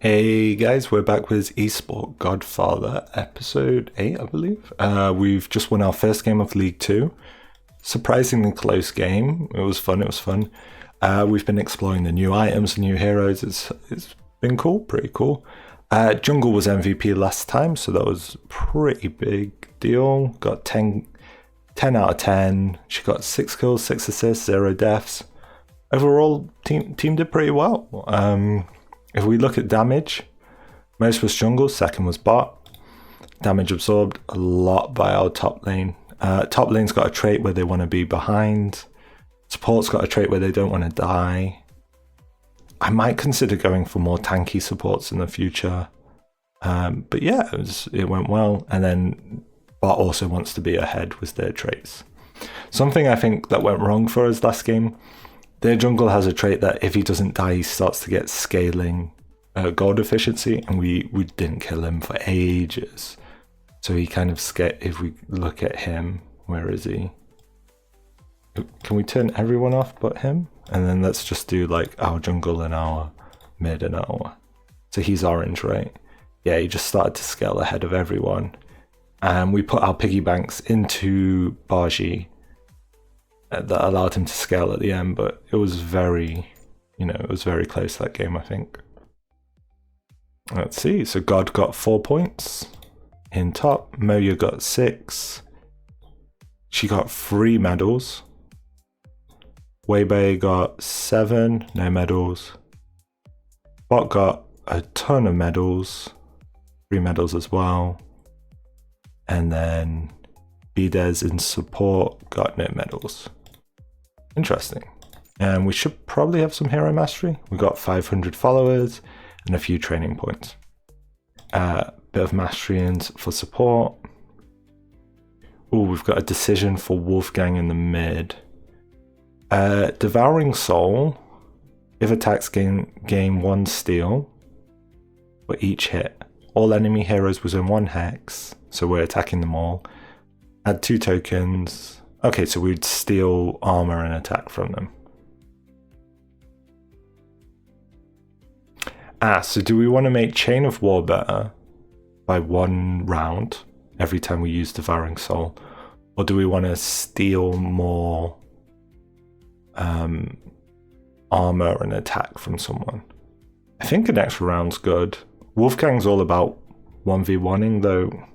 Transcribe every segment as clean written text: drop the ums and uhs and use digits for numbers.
Hey guys, we're back with Esports Godfather, episode 8, I believe. We've just won our first game of League 2. Surprisingly close game. It was fun. We've been exploring the new items, new heroes. It's been cool, pretty cool. Jungle was MVP last time, so that was a pretty big deal. Got 10 out of 10. She got 6 kills, 6 assists, 0 deaths. Overall, team did pretty well. If we look at damage, most was jungle, second was bot. Damage absorbed a lot by our top lane. Top lane's got a trait where they want to be behind. Support's got a trait where they don't want to die. I might consider going for more tanky supports in the future. But yeah, it went well. And then bot also wants to be ahead with their traits. Something I think that went wrong for us last game. Their jungle has a trait that if he doesn't die, he starts to get scaling gold efficiency, and we didn't kill him for ages. So he kind of scared. If we look at him, where is he? Can we turn everyone off but him? And then let's just do like our jungle and our mid and our... So he's orange, right? Yeah, he just started to scale ahead of everyone. And we put our piggy banks into Bargy. That allowed him to scale at the end, but it was very, it was very close, that game, I think. Let's see, so God got 4 points in top, Moya got 6, she got 3 medals, Weiwei got 7, no medals, Bot got a ton of medals, 3 medals as well, and then Bdes in support got no medals. Interesting. And we should probably have some hero mastery. We got 500 followers and a few training points. Bit of mastery for support. Oh, we've got a decision for Wolfgang in the mid. Devouring Soul. If attacks gain 1 steal for each hit. All enemy heroes within 1 hex, so we're attacking them all. Add 2 tokens. Okay, so we'd steal armor and attack from them. So do we want to make Chain of War better by 1 round every time we use Devouring Soul? Or do we want to steal more armor and attack from someone? I think an extra round's good. Wolfgang's all about 1v1ing though.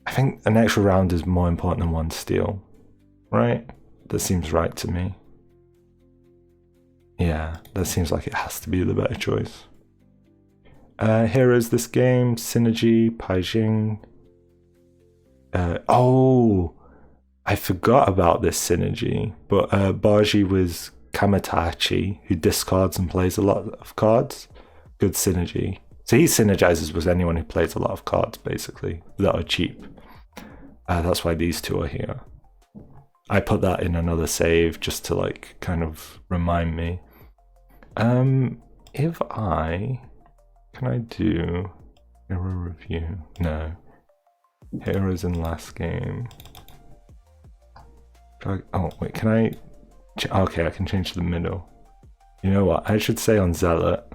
I think an extra round is more important than 1 steal, right? That seems right to me. Yeah, that seems like it has to be the better choice. Heroes this game, Synergy, Paijing. Oh, I forgot about this Synergy, but Bargy was Kamatachi, who discards and plays a lot of cards. Good Synergy. So he synergizes with anyone who plays a lot of cards, basically, that are cheap. That's why these 2 are here. I put that in another save just to like kind of remind me. Can I do hero review? No. Heroes in last game. Oh wait, can I? Okay, I can change to the middle. You know what? I should say on Zealot.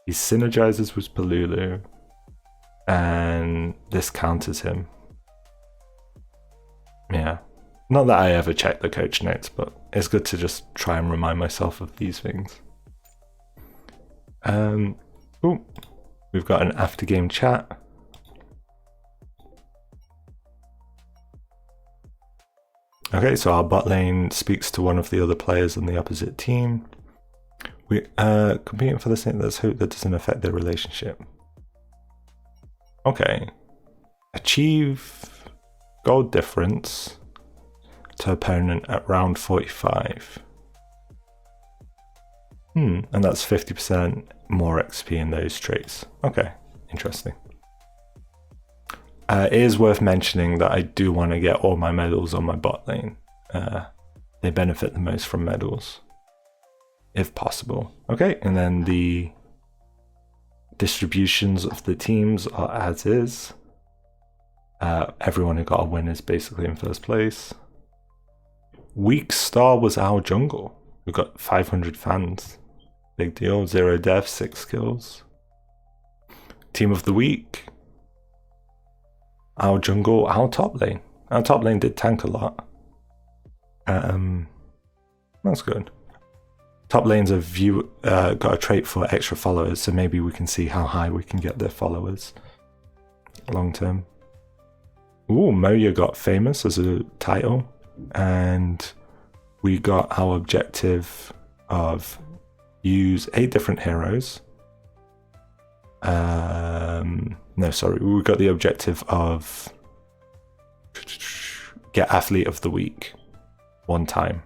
He synergizes with Palulu, and this counters him. Yeah. Not that I ever check the coach notes, but it's good to just try and remind myself of these things. Ooh, we've got an after game chat. Okay, so our bot lane speaks to one of the other players on the opposite team. We competing for the same. Let's hope that doesn't affect their relationship. Okay. Achieve gold difference to opponent at round 45. And that's 50% more XP in those traits. Okay, interesting. It is worth mentioning that I do want to get all my medals on my bot lane. They benefit the most from medals, if possible. Okay, and then the distributions of the teams are as is. Everyone who got a win is basically in first place. Weak star was our jungle. We've got 500 fans. Big deal. 0 deaths, 6 kills. Team of the week. Our jungle, our top lane. Our top lane did tank a lot. That's good. Top lanes have got a trait for extra followers, so maybe we can see how high we can get their followers long term. Ooh, Moya got famous as a title, and we got our objective of use 8 different heroes. No, sorry, we got the objective of get athlete of the week 1 time.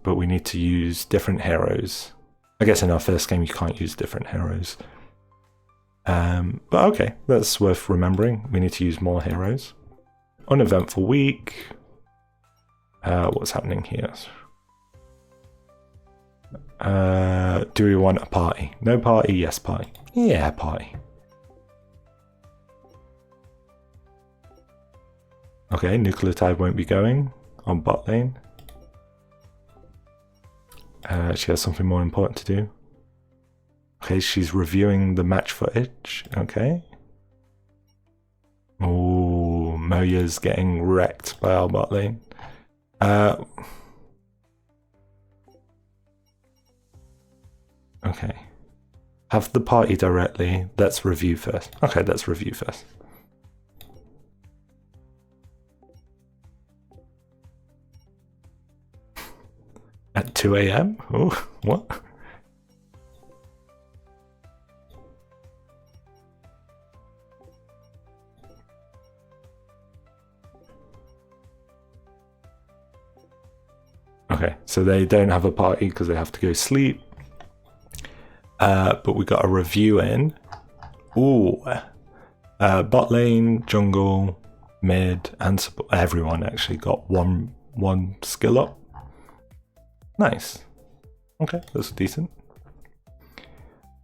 But we need to use different heroes. I guess in our first game you can't use different heroes. But okay, that's worth remembering. We need to use more heroes. Uneventful week. What's happening here? Do we want a party? No party, yes party. Yeah, party. Okay, Nucleotide won't be going on bot lane. She has something more important to do. Okay, she's reviewing the match footage. Okay. Oh, Moya's getting wrecked by our bot lane. Okay. Have the party directly. Let's review first. Okay, let's review first. At 2 AM? Oh, what? Okay, so they don't have a party because they have to go sleep. But we got a review in. Ooh. Bot lane, jungle, mid, and support. Everyone actually got one skill up. Nice. Okay, that's decent.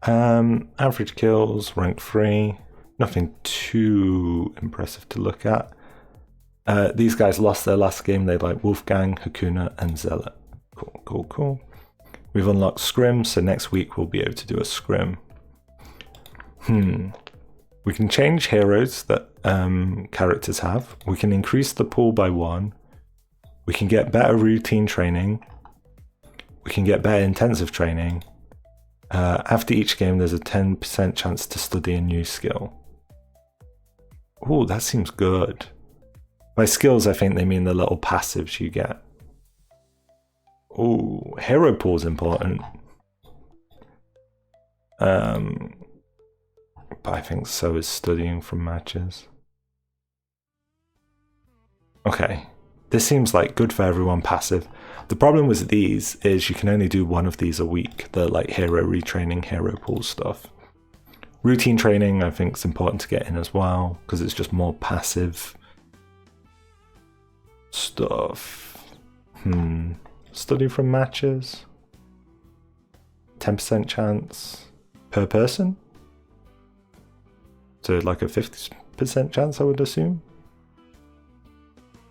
Average kills, rank 3. Nothing too impressive to look at. These guys lost their last game. They like Wolfgang, Hakuna, and Zealot. Cool, cool, cool. We've unlocked scrim, so next week we'll be able to do a scrim. We can change heroes that characters have. We can increase the pool by 1. We can get better routine training. We can get better intensive training. After each game, there's a 10% chance to study a new skill. Oh, that seems good. By skills, I think they mean the little passives you get. Oh, hero pool's important. But I think so is studying from matches. Okay, this seems like good for everyone passive. The problem with these is you can only do 1 of these a week. The like hero retraining, hero pool stuff. Routine training I think is important to get in as well because it's just more passive stuff. Study from matches. 10% chance per person. So like a 50% chance I would assume.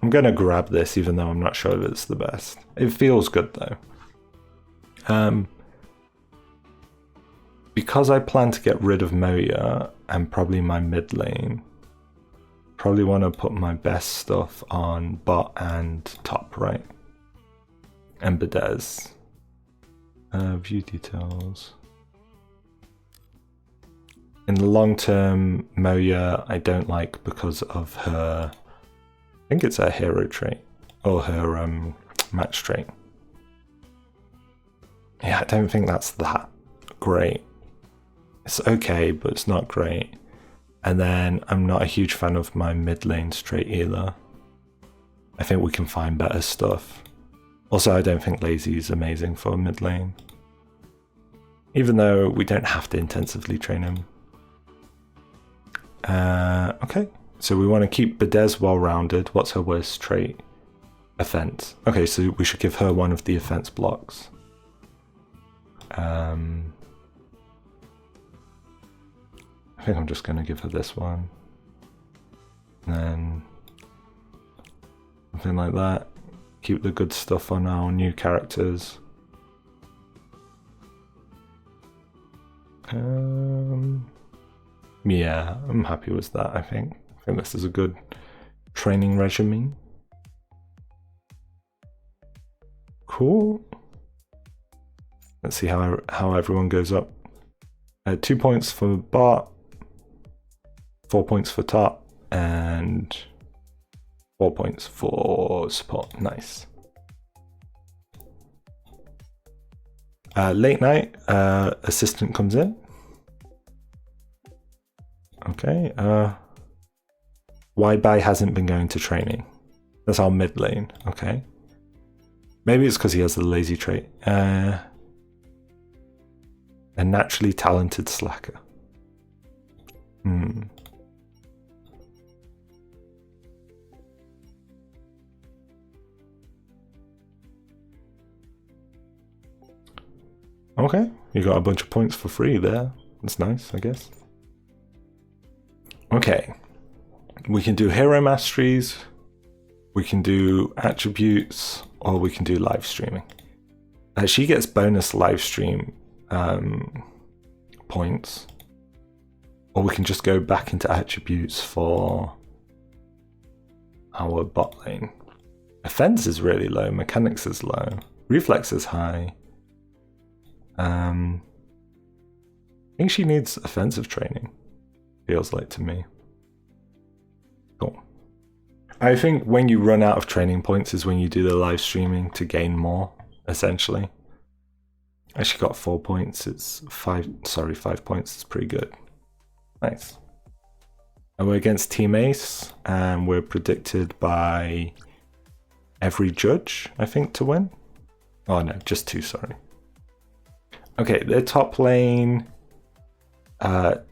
I'm going to grab this even though I'm not sure if it's the best. It feels good though. Because I plan to get rid of Moya and probably my mid lane, probably want to put my best stuff on bot and top right. And Bedez. View details. In the long term, Moya I don't like because of her, I think it's her hero trait, or her match trait. Yeah, I don't think that's that great. It's okay, but it's not great. And then I'm not a huge fan of my mid lane trait either. I think we can find better stuff. Also, I don't think Lazy is amazing for mid lane. Even though we don't have to intensively train him. Okay, so we want to keep Bedez well-rounded. What's her worst trait? Offense. Okay, so we should give her one of the offense blocks. I think I'm just going to give her this one. And then something like that. Keep the good stuff on our new characters. Yeah, I'm happy with that, I think. I think this is a good training regimen. Cool. Let's see how everyone goes up. 2 points for bot, 4 points for top, and 4 points for support. Nice. Late night, assistant comes in. Okay. Why hasn't been going to training? That's our mid lane. Okay. Maybe it's because he has the lazy trait. A naturally talented slacker. Okay, you got a bunch of points for free there. That's nice, I guess. Okay, we can do hero masteries, we can do attributes, or we can do live streaming. She gets bonus live stream points, or we can just go back into attributes for our bot lane. Offense is really low, mechanics is low, reflex is high. I think she needs offensive training, feels like to me. Cool. I think when you run out of training points is when you do the live streaming to gain more, essentially. She got 4 points. It's 5 points. It's pretty good. Nice. And we're against Team Ace, and we're predicted by every judge, I think, to win. Oh no, just 2, sorry. Okay, their top lane,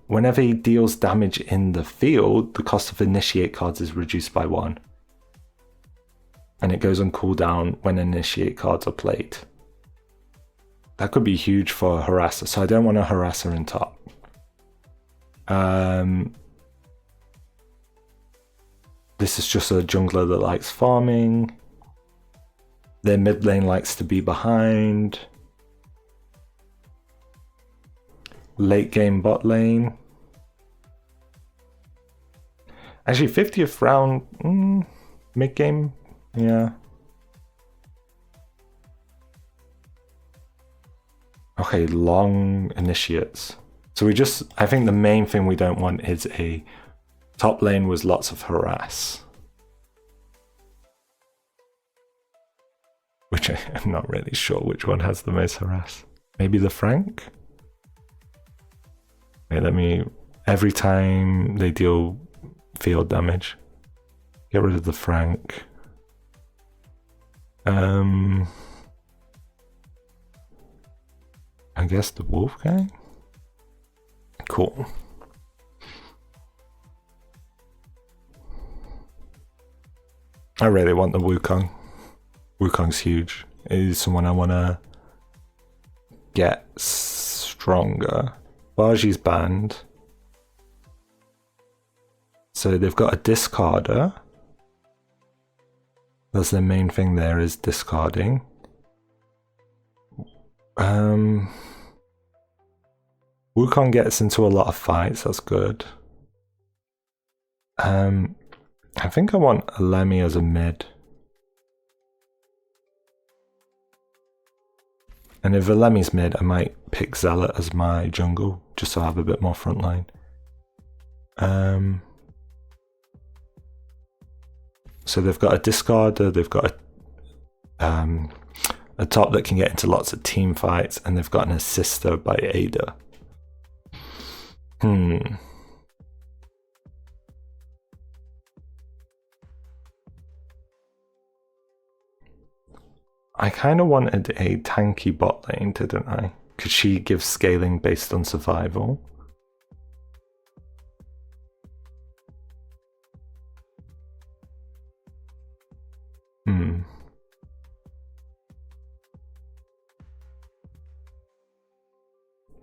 whenever he deals damage in the field, the cost of initiate cards is reduced by 1. And it goes on cooldown when initiate cards are played. That could be huge for a harasser, so I don't want a harasser in top. This is just a jungler that likes farming. Their mid lane likes to be behind. Late game bot lane. Actually, 50th round, mid game, yeah. Okay, long initiates. So I think the main thing we don't want is a top lane with lots of harass. Which I'm not really sure which one has the most harass. Maybe the Frank? Okay, every time they deal field damage, get rid of the Frank. I guess the Wolfgang? Cool. I really want the Wukong. Wukong's huge. He's someone I want to get stronger. Baji's banned. So they've got a discarder. That's their main thing there, is discarding. Wukong gets into a lot of fights, that's good. I think I want a Lemmy as a mid. And if Lemmy's mid, I might pick Zealot as my jungle, just so I have a bit more frontline. So they've got a discarder, they've got a top that can get into lots of team fights, and they've got an assister by Ada. I kind of wanted a tanky bot lane, didn't I? Could she give scaling based on survival?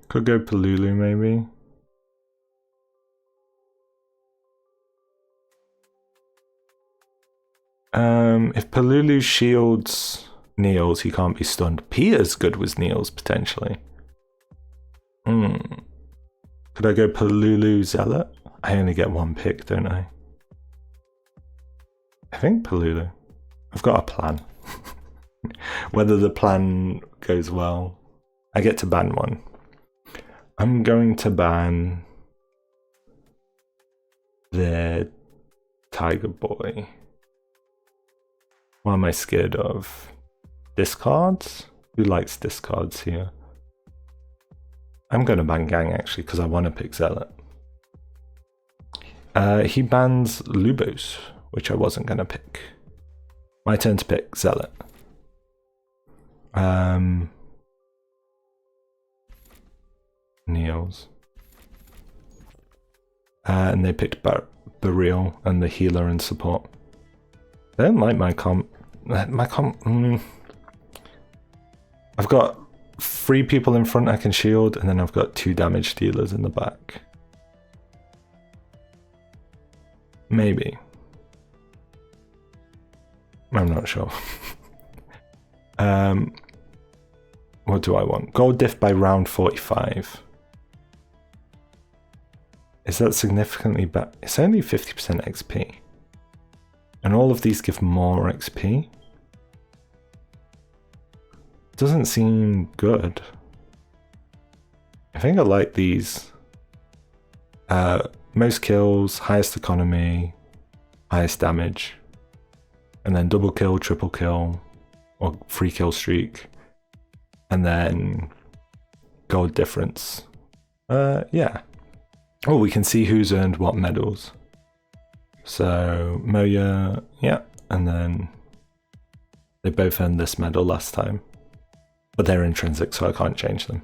Could go Palulu maybe. If Palulu shields Neils, he can't be stunned. Peter's good with Neils, potentially. Could I go Palulu Zealot? I only get one pick, don't I? I think Palulu. I've got a plan. Whether the plan goes well, I get to ban one. I'm going to ban the Tiger Boy. What am I scared of? Discards? Who likes discards here? I'm going to ban Gang actually because I want to pick Zealot. He bans Lubos, which I wasn't going to pick. My turn to pick Zealot. Neos. And they picked Burial and the healer and support. I don't like my comp. I've got 3 people in front I can shield, and then I've got 2 damage dealers in the back. Maybe. I'm not sure. What do I want? Gold diff by round 45. Is that significantly better? It's only 50% XP. And all of these give more XP. Doesn't seem good. I think I like these. Most kills, highest economy, highest damage. And then double kill, triple kill, or free kill streak. And then gold difference. Yeah. Oh, we can see who's earned what medals. So Moya, yeah, and then they both earned this medal last time. But they're intrinsic, so I can't change them.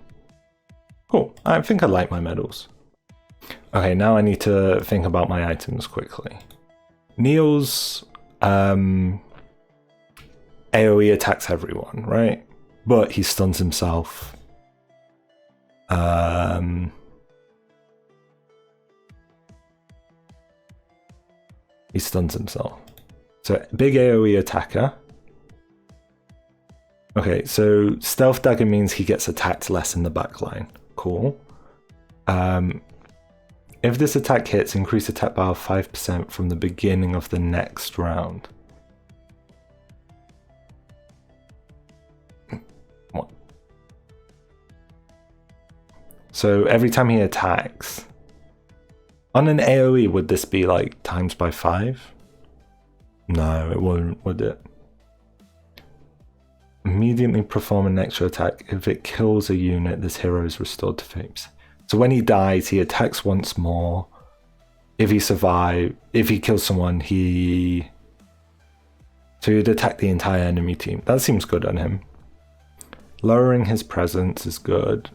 Cool, I think I like my medals. Okay, now I need to think about my items quickly. Neil's AoE attacks everyone, right? But he stuns himself. He stuns himself. So big AoE attacker. Okay, so stealth dagger means he gets attacked less in the backline. Cool. If this attack hits, increase attack power 5% from the beginning of the next round. What? So every time he attacks, on an AoE, would this be like times by 5? No, it wouldn't, would it? Immediately perform an extra attack. If it kills a unit, this hero is restored to 50%. So when he dies, he attacks once more. If he survives, if he kills someone, so he'd attack the entire enemy team. That seems good on him. Lowering his presence is good.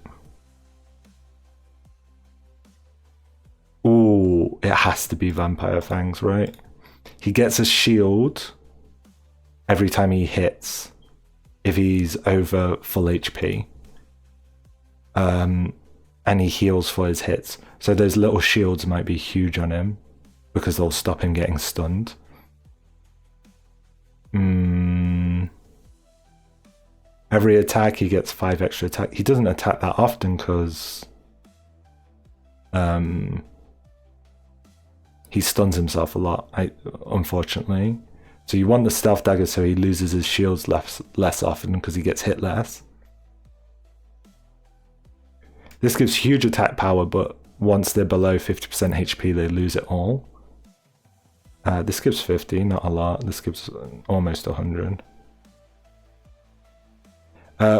Ooh, it has to be Vampire Fangs, right? He gets a shield every time he hits, if he's over full HP. And he heals for his hits. So those little shields might be huge on him because they'll stop him getting stunned. Every attack he gets 5 extra attack. He doesn't attack that often because he stuns himself a lot, unfortunately. So you want the stealth dagger so he loses his shields less often because he gets hit less. This gives huge attack power, but once they're below 50% HP, they lose it all. This gives 50, not a lot. This gives almost 100.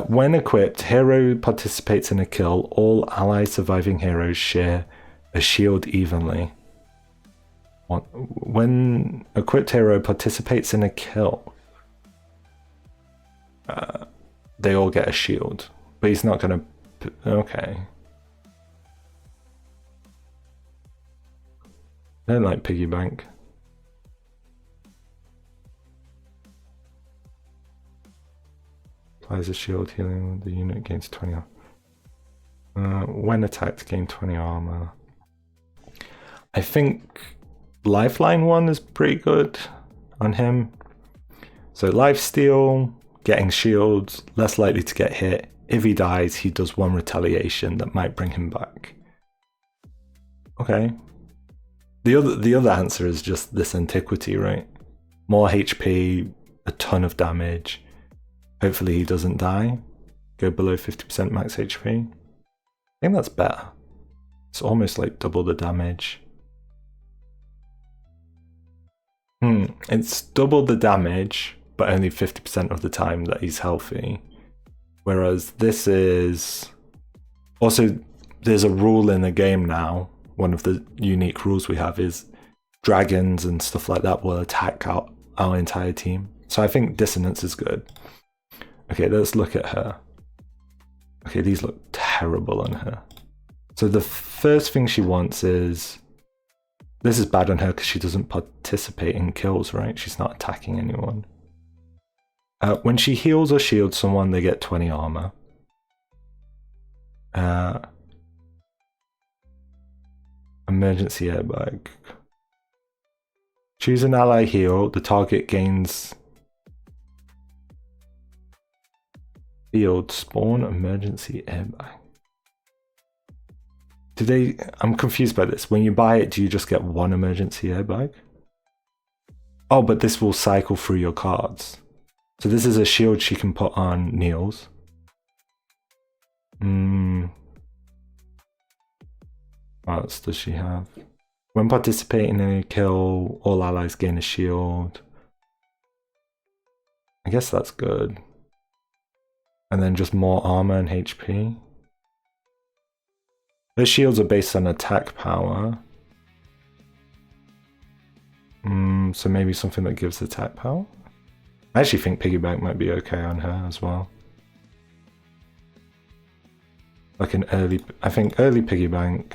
When equipped, hero participates in a kill. All ally surviving heroes share a shield evenly. When equipped hero participates in a kill, they all get a shield. But he's not going to... Okay. I don't like piggy bank. Applies a shield, healing the unit gains 20 armor. When attacked, gain 20 armor. I think Lifeline one is pretty good on him. So lifesteal, getting shields, less likely to get hit. If he dies, he does 1 retaliation that might bring him back. Okay. The other answer is just this antiquity, right? More HP, a ton of damage. Hopefully he doesn't die. Go below 50% max HP. I think that's better. It's almost like double the damage. It's double the damage, but only 50% of the time that he's healthy. Whereas this is... Also, there's a rule in the game now. One of the unique rules we have is dragons and stuff like that will attack our entire team. So I think dissonance is good. Okay, let's look at her. Okay, these look terrible on her. So the first thing she wants is... This is bad on her because she doesn't participate in kills, right? She's not attacking anyone. When she heals or shields someone, they get 20 armor. Emergency airbag. Choose an ally heal. The target gains field spawn emergency airbag. I'm confused by this. When you buy it, do you just get one emergency airbag? Oh, but this will cycle through your cards. So this is a shield she can put on Niels. What else does she have? When participating in a kill, all allies gain a shield. I guess that's good. And then just more armor and HP. Those shields are based on attack power. So maybe something that gives attack power? I actually think piggyback might be okay on her as well. Like I think early piggyback,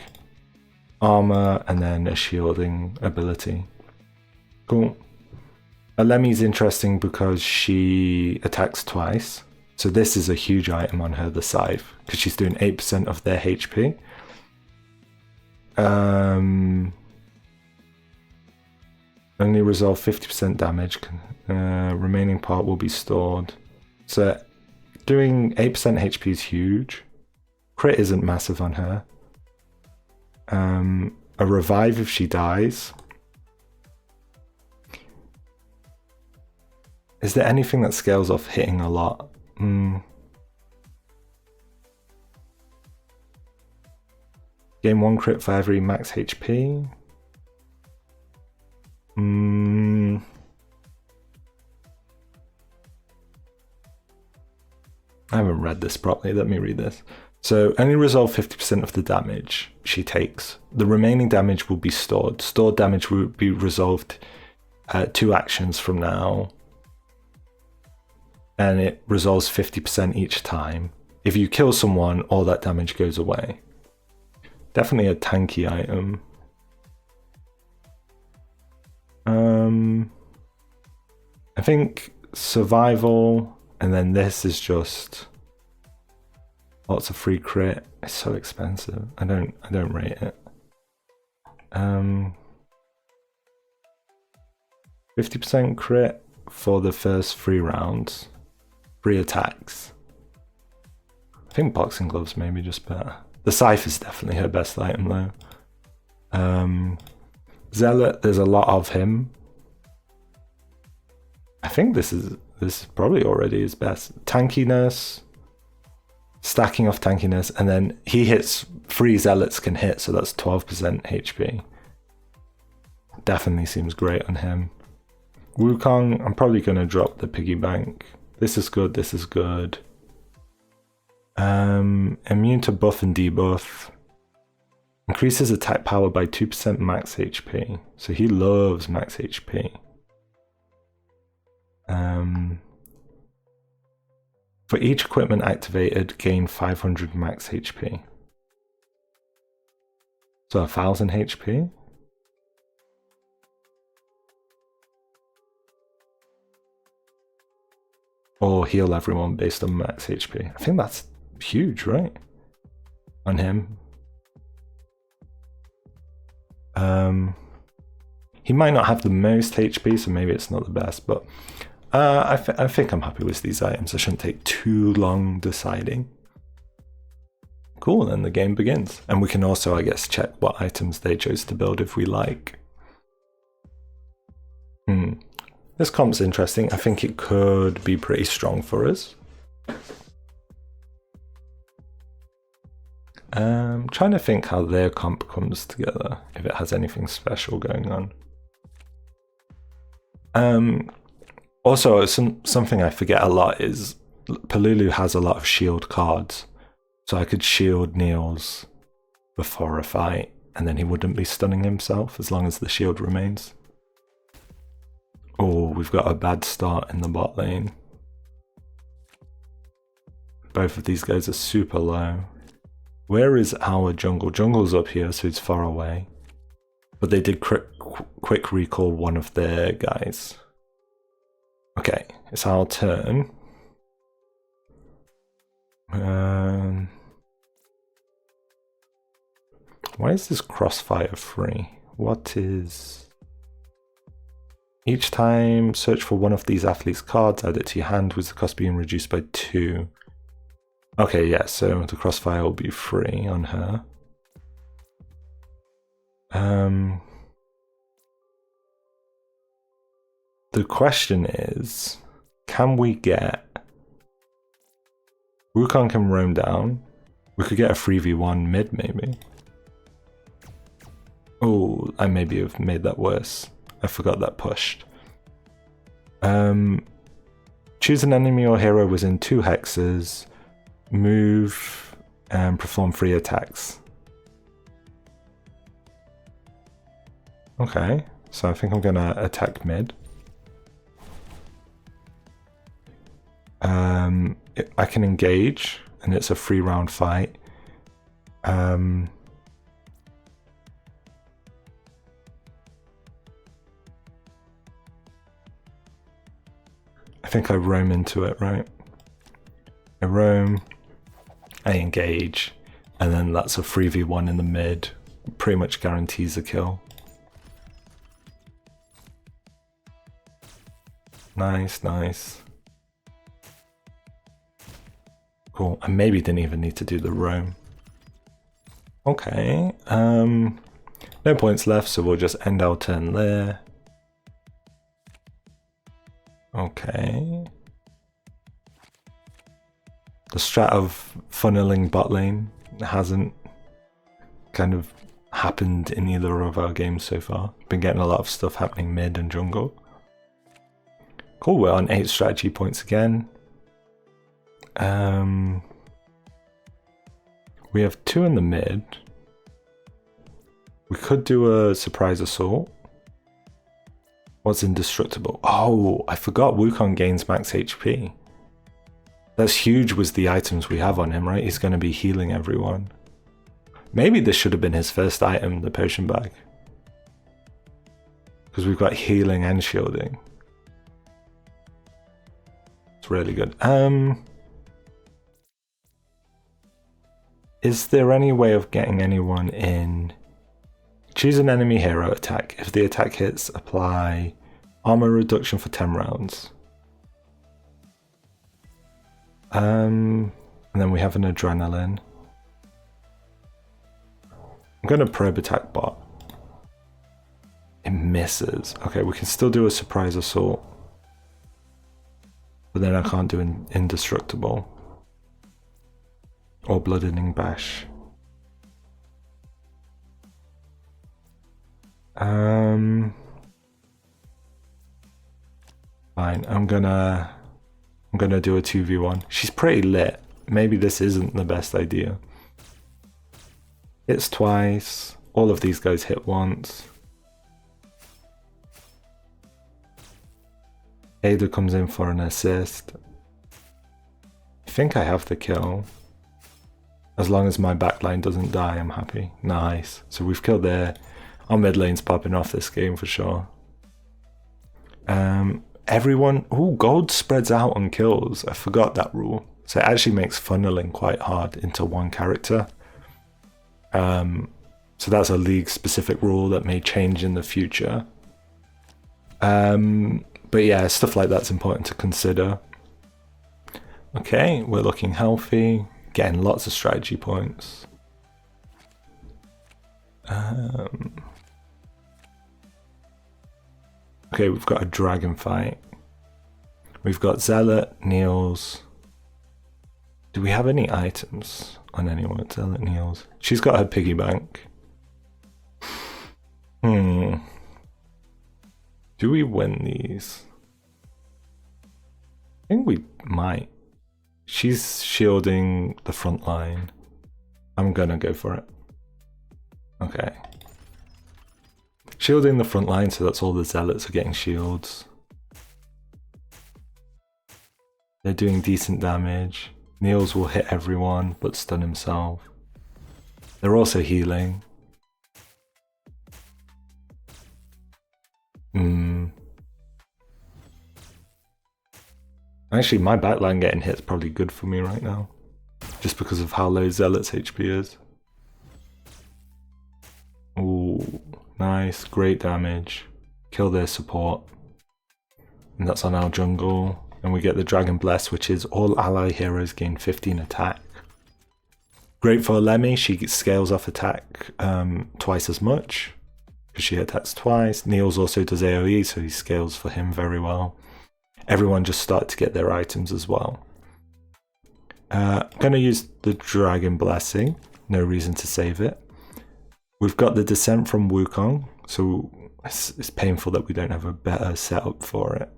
armor, and then a shielding ability. Cool. Alemi's interesting because she attacks twice. So this is a huge item on her, the scythe, because she's doing 8% of their HP. Only resolve 50% damage. Remaining part will be stored. So doing 8% HP is huge. Crit isn't massive on her. A revive if she dies. Is there anything that scales off hitting a lot? Gain 1 crit for every max HP. I haven't read this properly. Let me read this. So only resolve 50% of the damage she takes. The remaining damage will be stored. Stored damage will be resolved 2 actions from now. And it resolves 50% each time. If you kill someone, all that damage goes away. Definitely a tanky item. I think survival, and then this is just lots of free crit. It's so expensive. I don't rate it. 50% crit for the first 3 rounds. 3 attacks. I think boxing gloves maybe just better. The scythe is definitely her best item though. Zealot, there's a lot of him. I think this is probably already his best. Tankiness, stacking off tankiness, and then he hits 3 zealots can hit, so that's 12% HP. Definitely seems great on him. Wukong, I'm probably going to drop the piggy bank. This is good, this is good. Immune to buff and debuff. Increases attack power by 2% max HP. So he loves max HP. For each equipment activated, gain 500 max HP. So 1000 HP? Or heal everyone based on max HP. I think that's huge, right? On him. He might not have the most HP, so maybe it's not the best, but I think I'm happy with these items. I shouldn't take too long deciding. cool, then the game begins. And we can also, I guess, check what items they chose to build if we like. This comp's interesting. I think it could be pretty strong for us. Trying to think how their comp comes together, if it has anything special going on. Also, something I forget a lot is Palulu has a lot of shield cards. So I could shield Niels before a fight, and then he wouldn't be stunning himself as long as the shield remains. Oh, we've got a bad start in the bot lane. Both of these guys are super low. Where is our jungle? Jungle's up here, so it's far away. But they did quick recall one of their guys. Okay, it's our turn. Why is this crossfire free? What is... Each time, search for one of these athletes' cards, add it to your hand with the cost being reduced by 2. Okay, yeah, so the crossfire will be free on her. The question is, can we get... Wukong can roam down. We could get a 3v1 mid, maybe. Oh, I maybe have made that worse. I forgot that pushed. Choose an enemy or hero within 2 hexes. Move and perform 3 attacks. Okay, so I think I'm gonna attack mid. I can engage, and it's a 3-round fight. I think I roam into it, right? I roam, I engage, and then that's a 3v1 in the mid. Pretty much guarantees a kill. Nice, nice. Cool, I maybe didn't even need to do the roam. Okay, no points left, so we'll just end our turn there. Okay. The strat of funneling bot lane hasn't kind of happened in either of our games so far. Been getting a lot of stuff happening mid and jungle. Cool, we're on 8 strategy points again. We have 2 in the mid. We could do a surprise assault. What's indestructible? Oh, I forgot Wukong gains max HP. That's huge with the items we have on him, right? He's going to be healing everyone. Maybe this should have been his first item, the potion bag. Because we've got healing and shielding. It's really good. Is there any way of getting anyone in? Choose an enemy hero attack. If the attack hits, apply armor reduction for 10 rounds. And then we have an adrenaline. I'm going to probe attack bot. It misses. Okay, we can still do a surprise assault. But then I can't do an indestructible. Or bloodening bash. Fine, I'm gonna do a 2v1. She's pretty lit. Maybe this isn't the best idea. Hits twice. All of these guys hit once. Ada comes in for an assist. I think I have the kill. As long as my backline doesn't die, I'm happy. Nice. So we've killed there. Our mid lane's popping off this game for sure. Everyone... Ooh, gold spreads out on kills. I forgot that rule. So it actually makes funneling quite hard into one character. So that's a league-specific rule that may change in the future. But yeah, stuff like that's important to consider. Okay, we're looking healthy. getting lots of strategy points. Okay, we've got a dragon fight. We've got Zealot, Niels. Do we have any items on anyone? Zealot, Niels. She's got her piggy bank. Do we win these? I think we might. She's shielding the front line. I'm gonna go for it. Okay. Shielding the front line, so that's all the zealots are getting shields. They're doing decent damage. Niels will hit everyone, but stun himself. They're also healing. Actually, my backline getting hit is probably good for me right now. Just because of how low Zealot's HP is. Ooh, nice, great damage. Kill their support. And that's on our jungle. And we get the Dragon Bless, which is all ally heroes gain 15 attack. Great for Lemmy, she scales off attack twice as much. Because she attacks twice. Niels also does AoE, so he scales for him very well. Everyone just start to get their items as well. I'm going to use the Dragon Blessing. No reason to save it. We've got the Descent from Wukong, so it's painful that we don't have a better setup for it.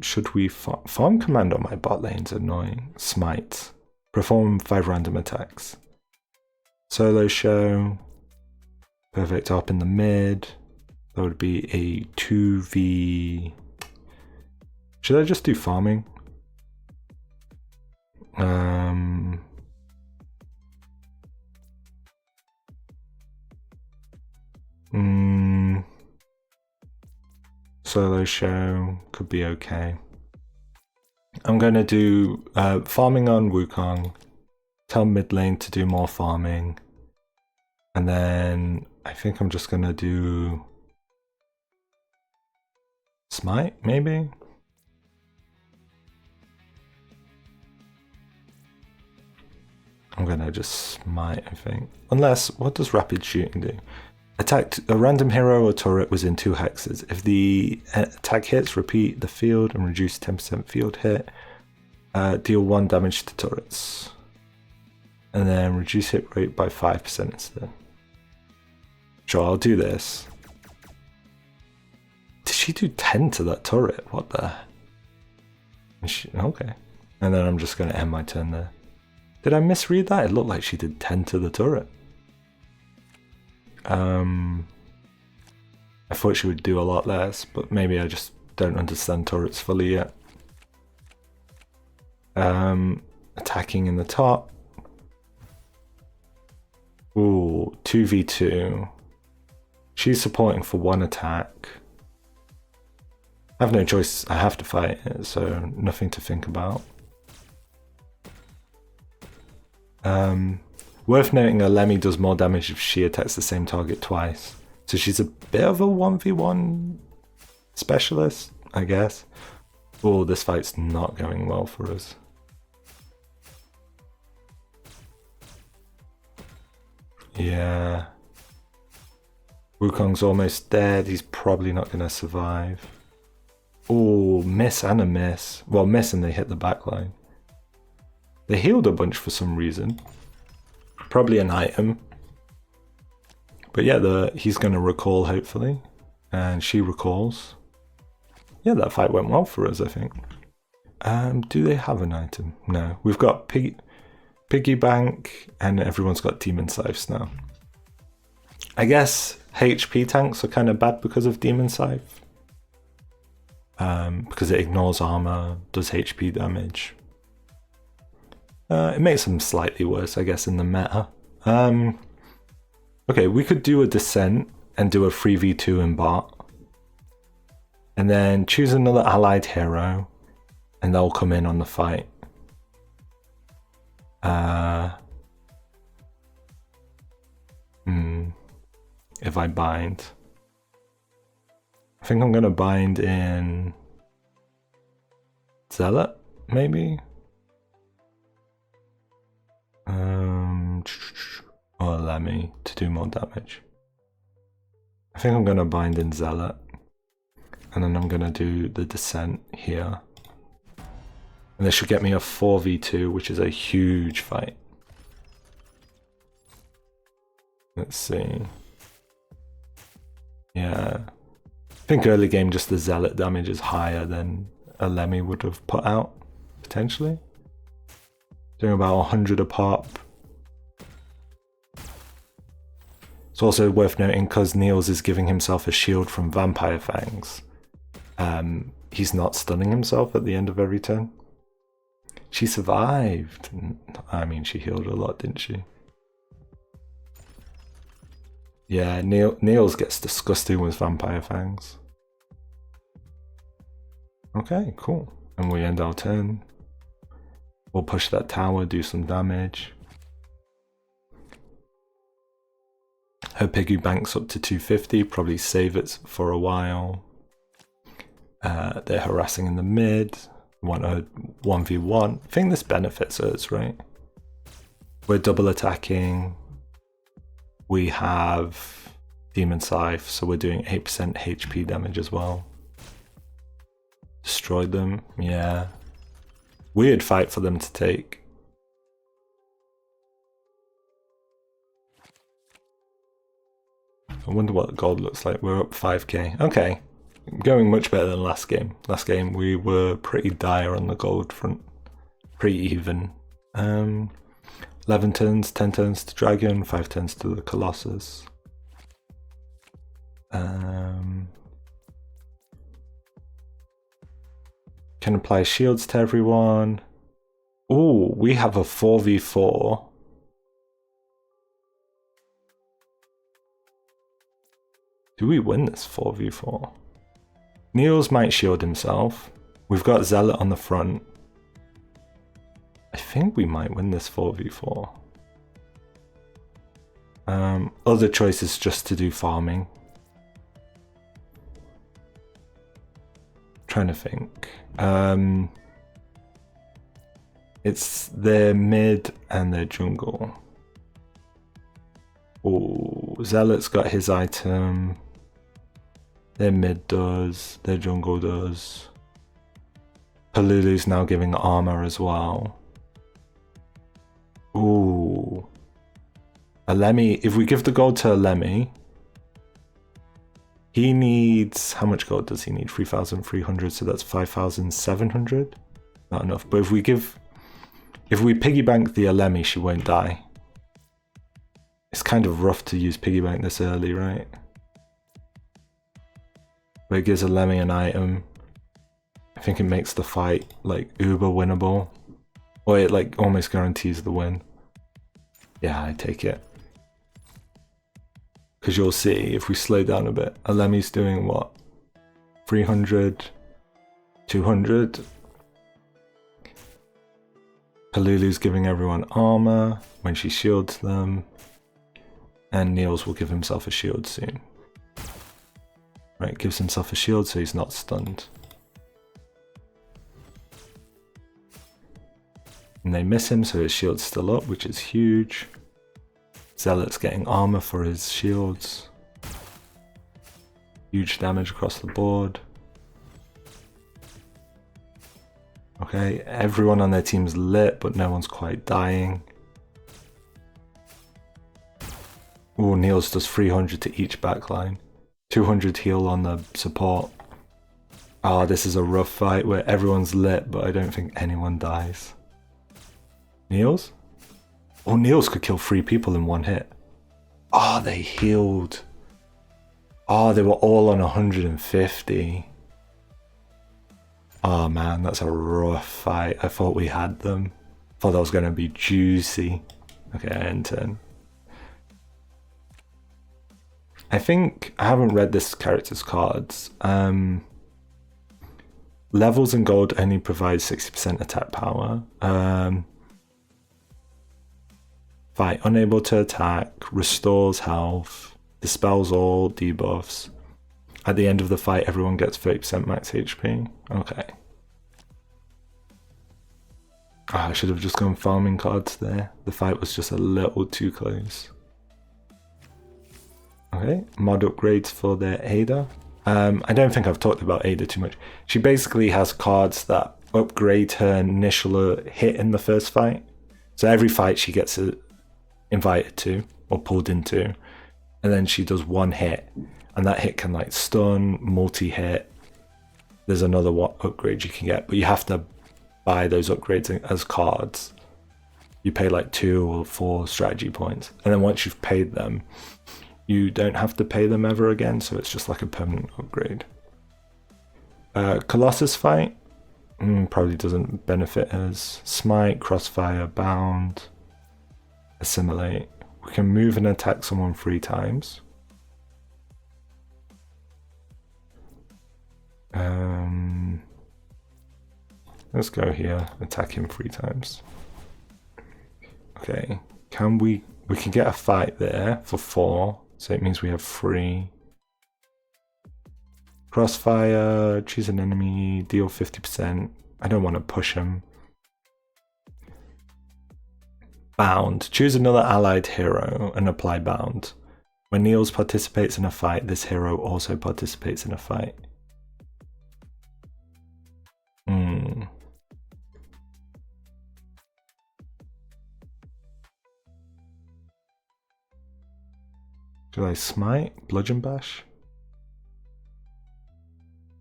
Should we farm command on my bot lane's annoying. Smite. Perform 5 random attacks. Solo show. Perfect up in the mid. That would be a 2v... Should I just do farming? Solo show could be okay. I'm going to do farming on Wukong. Tell mid lane to do more farming. And then I think I'm just going to do... Smite, maybe? I'm gonna just smite, I think. Unless, what does rapid shooting do? Attack a random hero or turret within 2 hexes. If the attack hits, repeat the field and reduce 10% field hit. Deal 1 damage to turrets. And then reduce hit rate by 5% instead. Sure, I'll do this. Did she do 10 to that turret? What the? Okay. And then I'm just going to end my turn there. Did I misread that? It looked like she did 10 to the turret. I thought she would do a lot less, but maybe I just don't understand turrets fully yet. Attacking in the top. Ooh, 2v2. She's supporting for 1 attack. I have no choice, I have to fight it, so nothing to think about. Worth noting, a Lemmy does more damage if she attacks the same target twice. So she's a bit of a 1v1 specialist, I guess. Oh, this fight's not going well for us. Yeah. Wukong's almost dead, he's probably not going to survive. Oh, miss and a miss. Well, miss and they hit the backline. They healed a bunch for some reason. Probably an item. But yeah, he's going to recall hopefully. And she recalls. Yeah, that fight went well for us, I think. Do they have an item? No. We've got Piggy Bank and everyone's got Demon Scythes now. I guess HP tanks are kind of bad because of Demon Scythe. Because it ignores armor, does HP damage. It makes them slightly worse, I guess, in the meta. Okay, we could do a Descent and do a 3v2 in bot. And then choose another allied hero, and they'll come in on the fight. If I bind. I think I'm going to bind in Zealot, maybe? Lemmy to do more damage. I think I'm going to bind in Zealot. And then I'm going to do the Descent here. And this should get me a 4v2, which is a huge fight. Let's see. Yeah. I think early game just the Zealot damage is higher than a Lemmy would have put out, potentially. Doing about 100 a pop. It's also worth noting because Niels is giving himself a shield from Vampire Fangs. He's not stunning himself at the end of every turn. She survived. I mean, she healed a lot, didn't she? Yeah, Niels gets disgusting with Vampire Fangs. Okay, cool. And we end our turn. We'll push that tower, do some damage. Her piggy banks up to 250, probably save it for a while. They're harassing in the mid. Want a 1v1. I think this benefits us, right? We're double attacking. We have Demon Scythe, so we're doing 8% HP damage as well. Destroyed them, yeah. Weird fight for them to take. I wonder what the gold looks like. We're up 5k. Okay. Going much better than last game. Last game we were pretty dire on the gold front. Pretty even. 11 turns, 10 turns to Dragon, 5 turns to the Colossus. Can apply shields to everyone. Ooh, we have a 4v4. Do we win this 4v4? Niels might shield himself. We've got Zealot on the front. I think we might win this 4v4. Other choice is just to do farming. Trying to think. It's their mid and their jungle. Oh, Zealot's got his item. Their mid does, their jungle does. Palulu's now giving armor as well. Ooh. A Lemmy, if we give the gold to a Lemmy, he needs, how much gold does he need? 3,300, so that's 5,700? Not enough, but if we piggy bank the Lemmy, she won't die. It's kind of rough to use piggy bank this early, right? But it gives a Lemmy an item. I think it makes the fight like uber winnable. Or it like almost guarantees the win. Yeah, I take it. Because you'll see, if we slow down a bit, a Lemmy's doing what? 300, 200. Palulu's giving everyone armor when she shields them. And Niels will give himself a shield soon. Right, gives himself a shield so he's not stunned. And they miss him, so his shield's still up, which is huge. Zealot's getting armor for his shields. Huge damage across the board. Okay, everyone on their team's lit, but no one's quite dying. Ooh, Niels does 300 to each backline. 200 heal on the support. Ah, this is a rough fight where everyone's lit, but I don't think anyone dies. Niels? Oh, Niels could kill 3 people in one hit. Ah, they healed. Ah, they were all on 150. Oh man, that's a rough fight. I thought we had them. Thought that was going to be juicy. Okay, I end turn. I think, I haven't read this character's cards. Levels and gold only provide 60% attack power. Fight unable to attack, restores health, dispels all debuffs. At the end of the fight, everyone gets 30% max HP. Okay. Oh, I should have just gone farming cards there. The fight was just a little too close. Okay, mod upgrades for their Ada. I don't think I've talked about Ada too much. She basically has cards that upgrade her initial hit in the first fight. So every fight she gets invited to or pulled into, and then she does one hit, and that hit can like stun, multi-hit. There's another upgrade you can get, but you have to buy those upgrades as cards. You pay like 2 or 4 strategy points, and then once you've paid them, you don't have to pay them ever again, so it's just like a permanent upgrade. Colossus fight probably doesn't benefit us. Smite, crossfire, bound, assimilate. We can move and attack someone 3 times. Let's go here, attack him 3 times. Okay, we can get a fight there for 4, so it means we have 3. Crossfire, choose an enemy, deal 50%. I don't want to push him. Bound, choose another allied hero and apply bound. When Niels participates in a fight, this hero also participates in a fight. Should I smite? Bludgeon bash?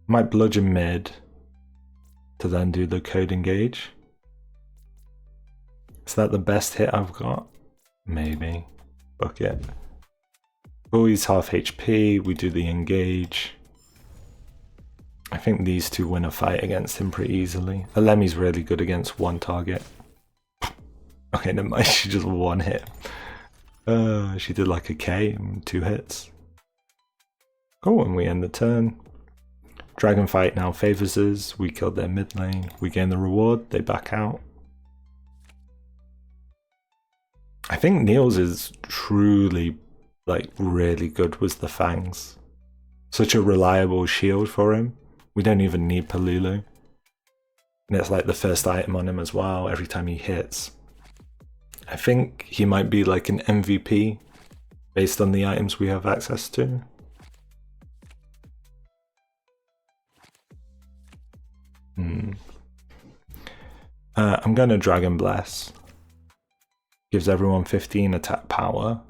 Might bludgeon mid to then do the code engage. Is that the best hit I've got? Maybe. Fuck it. Oh, he's half HP. We do the engage. I think these two win a fight against him pretty easily. Alemi's really good against one target. Okay, never mind. She just one hit. She did like a K in 2 hits. Oh, and we end the turn. Dragon fight now favors us. We killed their mid lane. We gain the reward. They back out. I think Niels is truly like really good with the fangs. Such a reliable shield for him. We don't even need Palulu. And it's like the first item on him as well every time he hits. I think he might be like an MVP based on the items we have access to. I'm going to Dragon Bless. Gives everyone 15 attack power.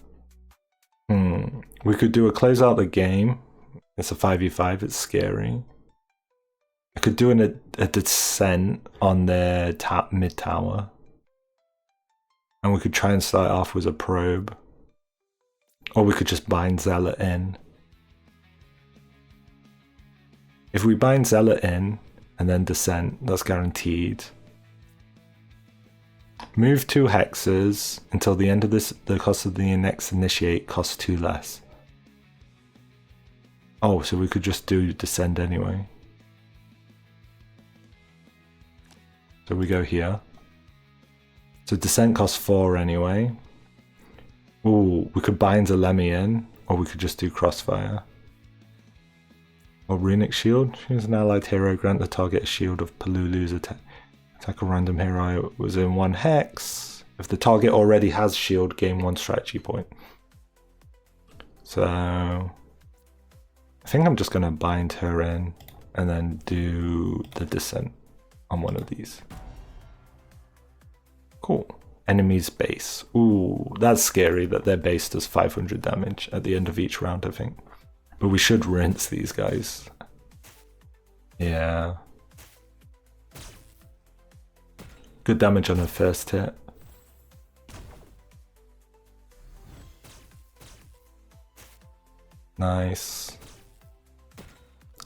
We could do a close out the game. It's a 5v5, it's scary. I could do a descent on their mid tower. And we could try and start off with a probe. Or we could just bind Zealot in. If we bind Zealot in and then descent, that's guaranteed. Move 2 hexes until the end of this, the cost of the next initiate costs 2 less. Oh, so we could just do descend anyway. So we go here. So descent costs 4 anyway. Ooh, we could bind Alemi in, or we could just do crossfire. Or runic shield. Choose an allied hero, grant the target a shield of Palulu's attack. Attack a random hero was in 1 hex. If the target already has shield, gain 1 strategy point. So I think I'm just gonna bind her in and then do the descent on one of these. Cool. Enemy's base. Ooh, that's scary that their base does 500 damage at the end of each round, I think. But we should rinse these guys. Yeah. Good damage on the first hit. Nice.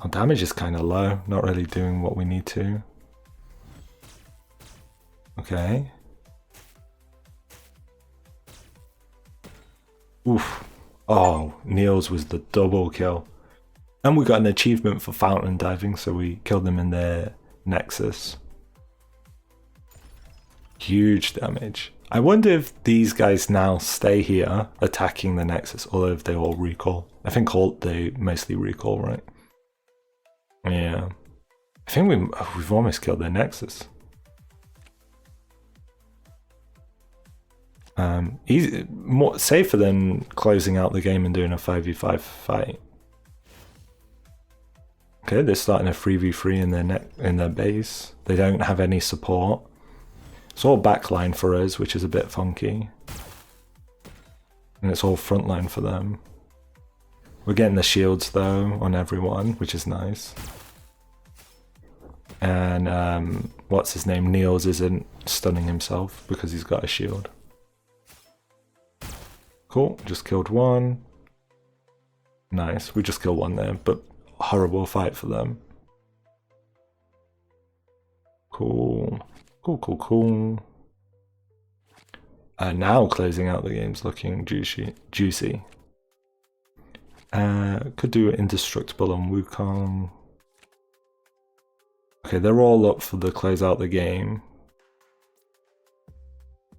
Our damage is kind of low, not really doing what we need to. Okay. Oof. Oh, Niels was the double kill. And we got an achievement for fountain diving, so we killed them in their nexus. Huge damage. I wonder if these guys now stay here attacking the nexus, or if they all recall. I think they mostly recall, right? Yeah. I think we've almost killed their nexus. Easy, more safer than closing out the game and doing a 5v5 fight. Okay, they're starting a 3v3 in their base. They don't have any support. It's all backline for us, which is a bit funky. And it's all frontline for them. We're getting the shields though on everyone, which is nice. And what's his name? Niels isn't stunning himself because he's got a shield. Cool, just killed one. Nice, we just killed one there, but horrible fight for them. Cool. Cool. Now closing out the game's looking juicy. Could do indestructible on Wukong. Okay, they're all up for the close out the game.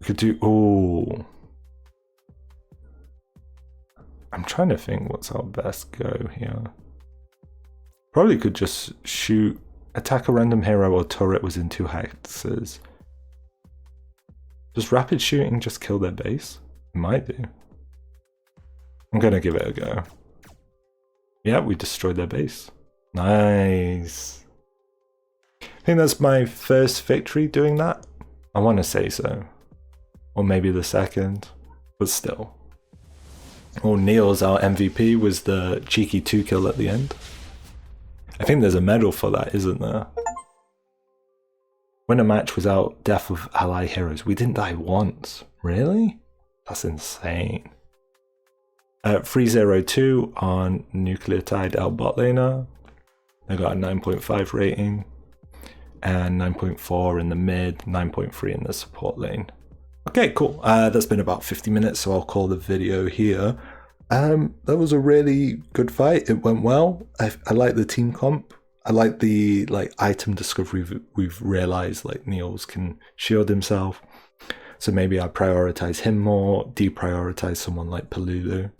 We could do, ooh. I'm trying to think what's our best go here. Probably could just shoot, attack a random hero or turret was in 2 hexes. Does rapid shooting just kill their base? It might do. I'm gonna give it a go. Yeah, we destroyed their base. Nice. I think that's my first victory doing that. I want to say so. Or maybe the second, but still. Oh, Niels, our MVP, was the cheeky 2-kill at the end. I think there's a medal for that, isn't there? Win a match without death of ally heroes. We didn't die once. Really? That's insane. 302 on Nucleotide L bot laner. They got a 9.5 rating. And 9.4 in the mid, 9.3 in the support lane. Okay, cool. That's been about 50 minutes, so I'll call the video here. That was a really good fight. It went well. I like the team comp. I like the item discovery. We've realized Niels can shield himself. So maybe I prioritize him more, deprioritize someone like Palulu.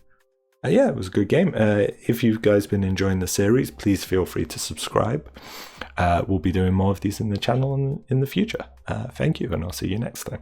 Yeah, it was a good game. If you guys been enjoying the series, please feel free to subscribe. We'll be doing more of these in the channel in the future. Thank you, and I'll see you next time.